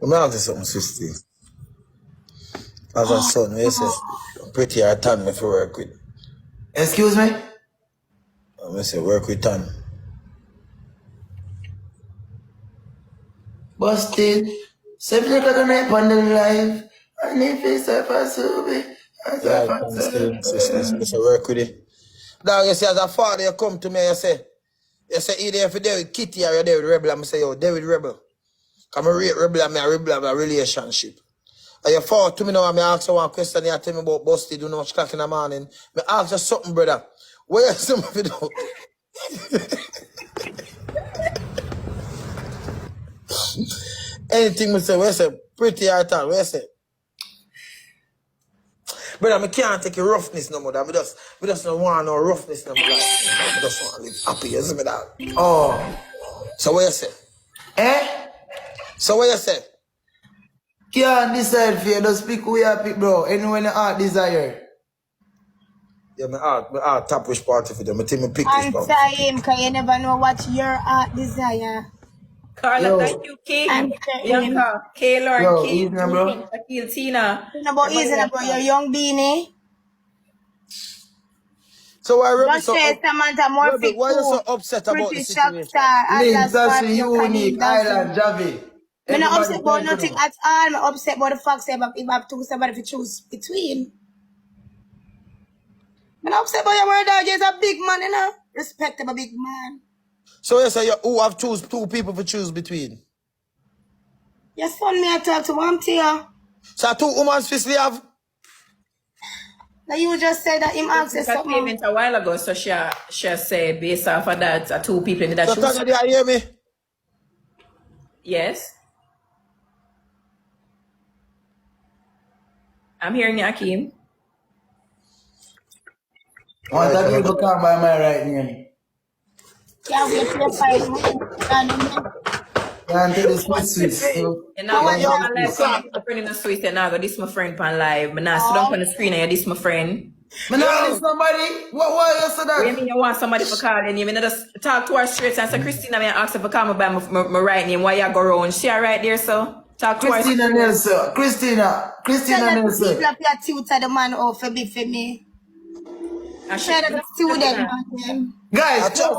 Let me ask you something, sister. As a son, you say, pretty hard time if you work with. Excuse me? I say, work with Tan. But still, 7 o'clock at night on the live. And if it's a possible, Yeah, Tan still insist. I say, work with it. Dawg, you say, as a father, you come to me, you say, either if you're there with Kitty or you're there with Rebel, I say, yo, there with Rebel. Because I rate Rebel and Rebel have a relationship. And you forward to me now and I ask you one question, you tell me about Busty, do much clock in the morning. I ask you something, brother. Where you some of it out? Anything we say, we say, pretty hard time, we say. Brother, I can't take a roughness no more. We just don't want no roughness no more. Like, I just want to live happy, you see me that? Oh. So what you say? Eh? So what you say? Can't decide for you, just pick who you pick, bro. Anyone your heart desire. Yeah, my heart tap which party for them. I think me pick which party. Answer him, because you never know what your heart desire. Carla, Yo. thank you, King. Answer him. Bianca, Kaylor, Yo, King, evening, bro. Shakil, Tina. You know about easy, bro. You're young beanie. So why Rebel Don't so say Samantha more fit why you so too. upset about the Pretty shock situation? star. Link, Atlas that's Squad, a you can unique eat that. island, Javi. I'm not Everybody upset about thank you nothing now. at all. I'm upset about the fact that if I have to somebody to choose between. I'm not upset about your word, dog. You're a big man, you know. Respect him, a big man. So you say who have choose two people to choose between? Your son me I talk to one to you. So two women's fist we have? Now you just said that him asked you That something. payment a while ago, so she say based off of that, two people in that So choose. Tanania, you hear me? Yes. I'm hearing you, Akeem. I want that people come by my right name. Yeah, we have to fight. Can't tell the Swiss. And now go this my live, come my friend in the Swiss, and now go this my friend pan live. But now sit down on the screen and you this my friend. Me not need somebody. Why you say What do you that? mean you want somebody for calling you? I mean, just talk to her straight and say, Christina, me ask her for call me by my right name. Why you go around? She right there, so talk to her. Christina Nelson. Christina Nelson. People up your tutor the man off for me. And she- Share the student man. Guys, I try to